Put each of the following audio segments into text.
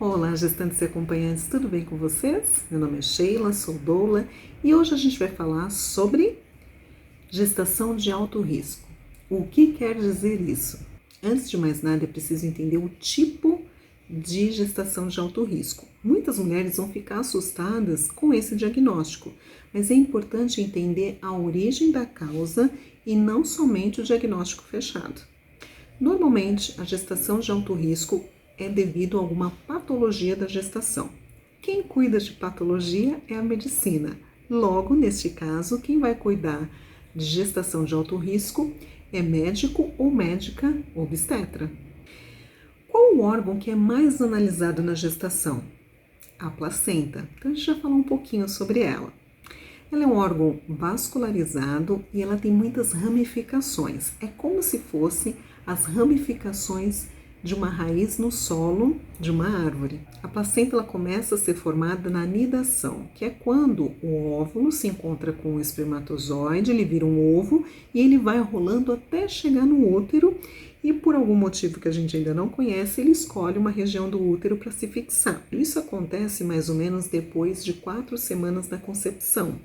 Olá, gestantes e acompanhantes, tudo bem com vocês? Meu nome é Sheila, sou doula e hoje a gente vai falar sobre gestação de alto risco. O que quer dizer isso? Antes de mais nada, é preciso entender o tipo de gestação de alto risco. Muitas mulheres vão ficar assustadas com esse diagnóstico, mas é importante entender a origem da causa e não somente o diagnóstico fechado. Normalmente, a gestação de alto risco é devido a alguma patologia da gestação. Quem cuida de patologia é a medicina. Logo, neste caso, quem vai cuidar de gestação de alto risco é médico ou médica obstetra. Qual o órgão que é mais analisado na gestação? A placenta. Então, a gente já falou um pouquinho sobre ela. Ela é um órgão vascularizado e ela tem muitas ramificações. É como se fossem as ramificações de uma raiz no solo de uma árvore. A placenta ela começa a ser formada na anidação, que é quando o óvulo se encontra com o espermatozoide, ele vira um ovo e ele vai rolando até chegar no útero e por algum motivo que a gente ainda não conhece, ele escolhe uma região do útero para se fixar. Isso acontece mais ou menos depois de 4 semanas da concepção.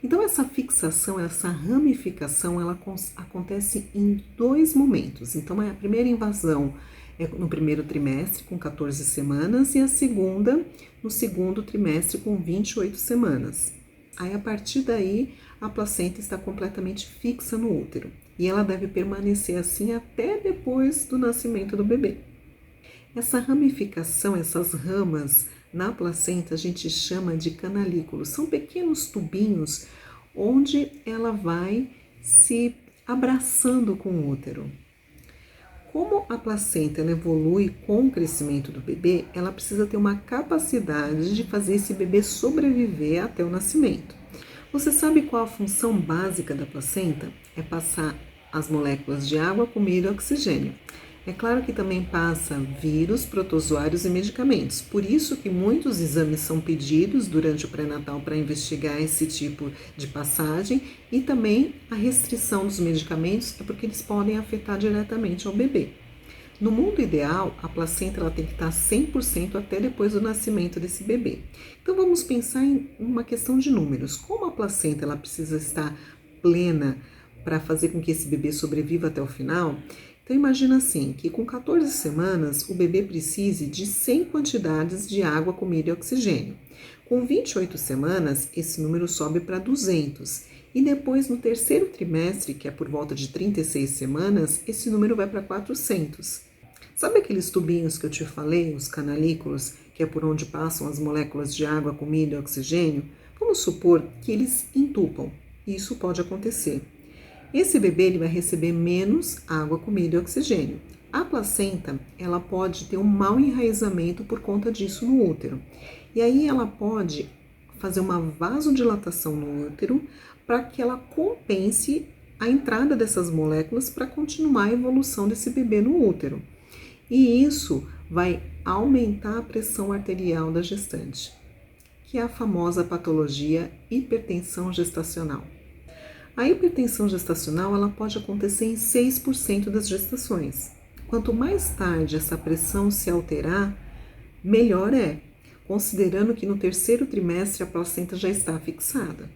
Então, essa fixação, essa ramificação, ela acontece em 2 momentos. Então, a primeira invasão é no primeiro trimestre, com 14 semanas, e a segunda no segundo trimestre, com 28 semanas. Aí, a partir daí, a placenta está completamente fixa no útero. E ela deve permanecer assim até depois do nascimento do bebê. Essa ramificação, essas ramas na placenta, a gente chama de canalículos. São pequenos tubinhos onde ela vai se abraçando com o útero. Como a placenta ela evolui com o crescimento do bebê, ela precisa ter uma capacidade de fazer esse bebê sobreviver até o nascimento. Você sabe qual a função básica da placenta? É passar as moléculas de água, comida e oxigênio. É claro que também passa vírus, protozoários e medicamentos. Por isso que muitos exames são pedidos durante o pré-natal para investigar esse tipo de passagem e também a restrição dos medicamentos é porque eles podem afetar diretamente ao bebê. No mundo ideal, a placenta ela tem que estar 100% até depois do nascimento desse bebê. Então vamos pensar em uma questão de números. Como a placenta ela precisa estar plena para fazer com que esse bebê sobreviva até o final? Então imagina assim, que com 14 semanas o bebê precise de 100 quantidades de água, comida e oxigênio. Com 28 semanas, esse número sobe para 200. E depois, no terceiro trimestre, que é por volta de 36 semanas, esse número vai para 400. Sabe aqueles tubinhos que eu te falei, os canalículos, que é por onde passam as moléculas de água, comida e oxigênio? Vamos supor que eles entupam. Isso pode acontecer. Esse bebê ele vai receber menos água, comida e oxigênio. A placenta ela pode ter um mau enraizamento por conta disso no útero. E aí ela pode fazer uma vasodilatação no útero para que ela compense a entrada dessas moléculas para continuar a evolução desse bebê no útero. E isso vai aumentar a pressão arterial da gestante, que é a famosa patologia hipertensão gestacional. A hipertensão gestacional ela pode acontecer em 6% das gestações. Quanto mais tarde essa pressão se alterar, melhor é, considerando que no terceiro trimestre a placenta já está fixada.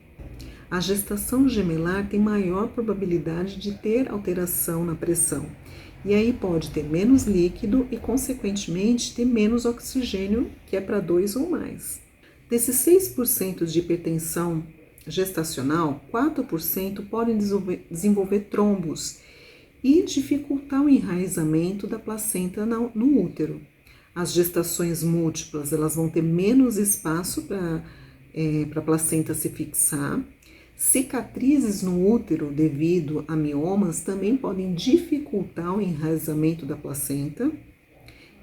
A gestação gemelar tem maior probabilidade de ter alteração na pressão, e aí pode ter menos líquido e, consequentemente, ter menos oxigênio, que é para 2 ou mais. Desses 6% de hipertensão gestacional, 4% podem desenvolver trombos e dificultar o enraizamento da placenta no útero. As gestações múltiplas elas vão ter menos espaço para a placenta se fixar. Cicatrizes no útero devido a miomas também podem dificultar o enraizamento da placenta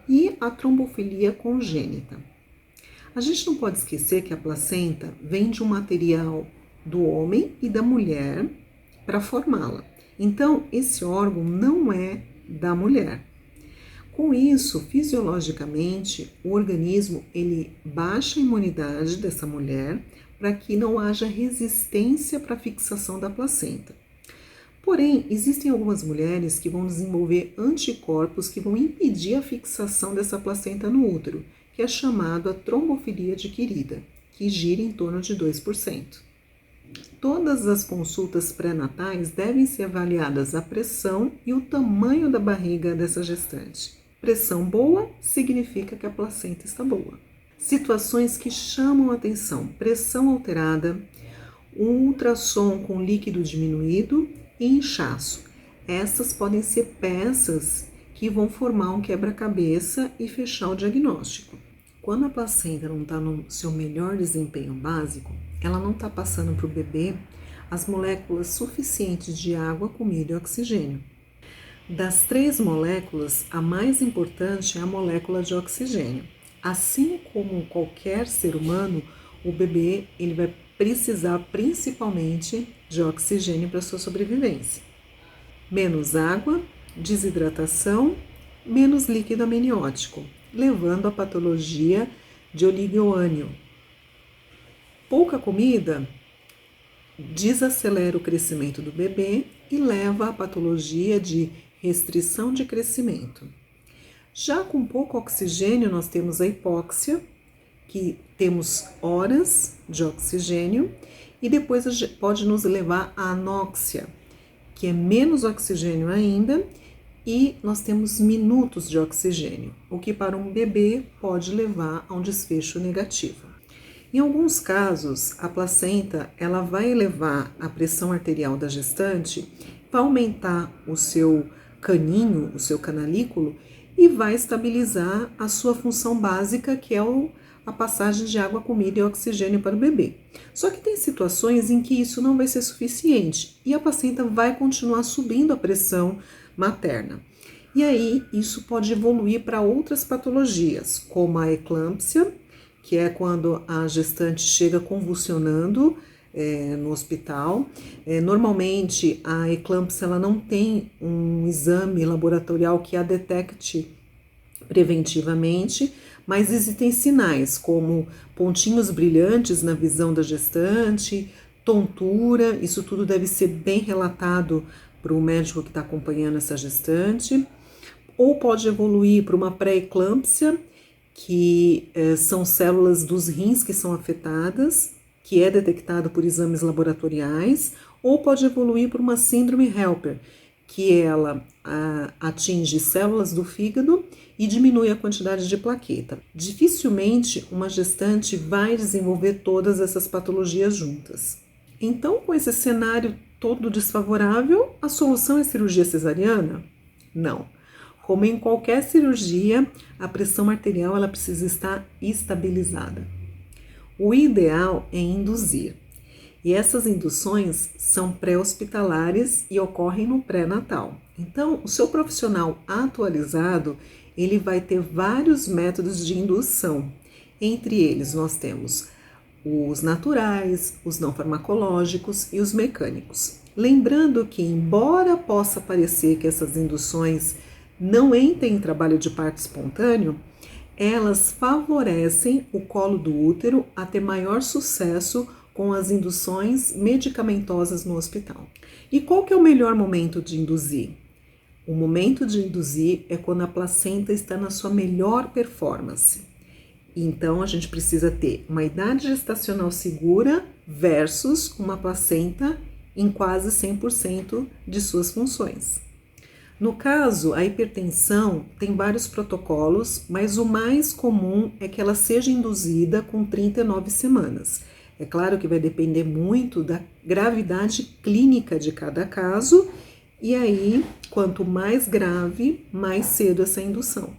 e a trombofilia congênita. A gente não pode esquecer que a placenta vem de um material do homem e da mulher para formá-la. Então, esse órgão não é da mulher. Com isso, fisiologicamente, o organismo ele baixa a imunidade dessa mulher para que não haja resistência para a fixação da placenta. Porém, existem algumas mulheres que vão desenvolver anticorpos que vão impedir a fixação dessa placenta no útero, que que é chamado a trombofilia adquirida, que gira em torno de 2%. Todas as consultas pré-natais devem ser avaliadas a pressão e o tamanho da barriga dessa gestante. Pressão boa significa que a placenta está boa. Situações que chamam a atenção: pressão alterada, ultrassom com líquido diminuído e inchaço. Essas podem ser peças que vão formar um quebra-cabeça e fechar o diagnóstico. Quando a placenta não está no seu melhor desempenho básico, ela não está passando para o bebê as moléculas suficientes de água, comida e oxigênio. Das 3 moléculas, a mais importante é a molécula de oxigênio. Assim como qualquer ser humano, o bebê ele vai precisar principalmente de oxigênio para sua sobrevivência. Menos água, desidratação, menos líquido amniótico, levando à patologia de oligoânio. Pouca comida desacelera o crescimento do bebê e leva à patologia de restrição de crescimento. Já com pouco oxigênio, nós temos a hipóxia, que temos horas de oxigênio, e depois pode nos levar à anóxia, que é menos oxigênio ainda, e nós temos minutos de oxigênio, o que para um bebê pode levar a um desfecho negativo. Em alguns casos, a placenta ela vai elevar a pressão arterial da gestante, vai aumentar o seu caninho, o seu canalículo, e vai estabilizar a sua função básica, que é a passagem de água, comida e oxigênio para o bebê. Só que tem situações em que isso não vai ser suficiente e a placenta vai continuar subindo a pressão materna. E aí isso pode evoluir para outras patologias, como a eclâmpsia, que é quando a gestante chega convulsionando no hospital. Normalmente a eclâmpsia ela não tem um exame laboratorial que a detecte preventivamente, mas existem sinais como pontinhos brilhantes na visão da gestante, tontura, isso tudo deve ser bem relatado para o médico que está acompanhando essa gestante, ou pode evoluir para uma pré-eclâmpsia, que são células dos rins que são afetadas, que é detectado por exames laboratoriais, ou pode evoluir para uma síndrome Helper, que ela atinge células do fígado e diminui a quantidade de plaqueta. Dificilmente uma gestante vai desenvolver todas essas patologias juntas. Então, com esse cenário todo desfavorável, a solução é cirurgia cesariana? Não. Como em qualquer cirurgia, a pressão arterial ela precisa estar estabilizada. O ideal é induzir. E essas induções são pré-hospitalares e ocorrem no pré-natal. Então, o seu profissional atualizado, ele vai ter vários métodos de indução. Entre eles, nós temos os naturais, os não farmacológicos e os mecânicos. Lembrando que, embora possa parecer que essas induções não entrem em trabalho de parto espontâneo, elas favorecem o colo do útero a ter maior sucesso com as induções medicamentosas no hospital. E qual que é o melhor momento de induzir? O momento de induzir é quando a placenta está na sua melhor performance. Então, a gente precisa ter uma idade gestacional segura versus uma placenta em quase 100% de suas funções. No caso, a hipertensão tem vários protocolos, mas o mais comum é que ela seja induzida com 39 semanas. É claro que vai depender muito da gravidade clínica de cada caso, e aí, quanto mais grave, mais cedo essa indução.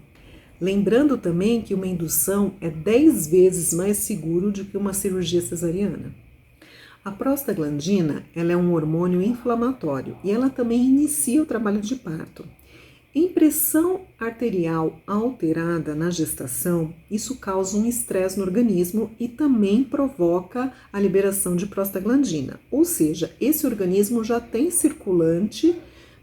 Lembrando também que uma indução é 10 vezes mais seguro do que uma cirurgia cesariana. A prostaglandina, ela é um hormônio inflamatório e ela também inicia o trabalho de parto. Em pressão arterial alterada na gestação, isso causa um estresse no organismo e também provoca a liberação de prostaglandina. Ou seja, esse organismo já tem circulante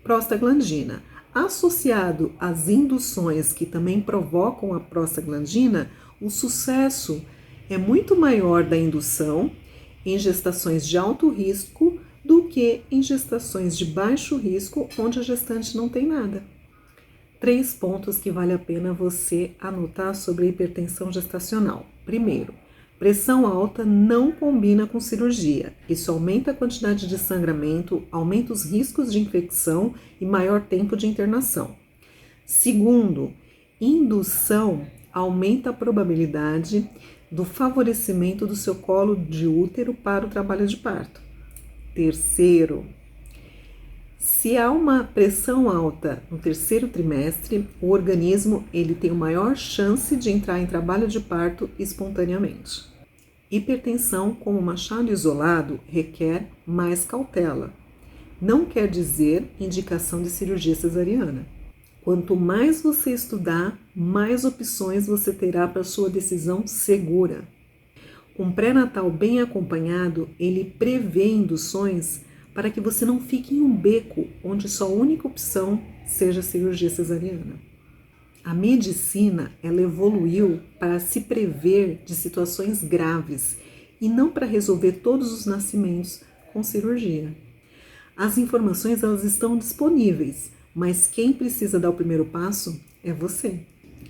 prostaglandina. Associado às induções que também provocam a prostaglandina, o sucesso é muito maior da indução em gestações de alto risco do que em gestações de baixo risco, onde a gestante não tem nada. 3 pontos que vale a pena você anotar sobre a hipertensão gestacional. Primeiro, pressão alta não combina com cirurgia. Isso aumenta a quantidade de sangramento, aumenta os riscos de infecção e maior tempo de internação. Segundo, indução aumenta a probabilidade do favorecimento do seu colo de útero para o trabalho de parto. Terceiro, se há uma pressão alta no terceiro trimestre, o organismo tem maior chance de entrar em trabalho de parto espontaneamente. Hipertensão como machado isolado requer mais cautela. Não quer dizer indicação de cirurgia cesariana. Quanto mais você estudar, mais opções você terá para sua decisão segura. Um pré-natal bem acompanhado, ele prevê induções para que você não fique em um beco onde sua única opção seja a cirurgia cesariana. A medicina, ela evoluiu para se prever de situações graves e não para resolver todos os nascimentos com cirurgia. As informações, elas estão disponíveis, mas quem precisa dar o primeiro passo é você.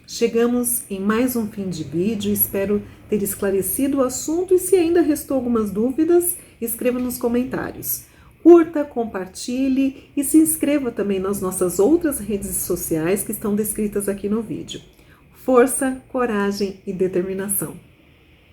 Chegamos em mais um fim de vídeo, espero ter esclarecido o assunto e se ainda restou algumas dúvidas, escreva nos comentários. Curta, compartilhe e se inscreva também nas nossas outras redes sociais que estão descritas aqui no vídeo. Força, coragem e determinação!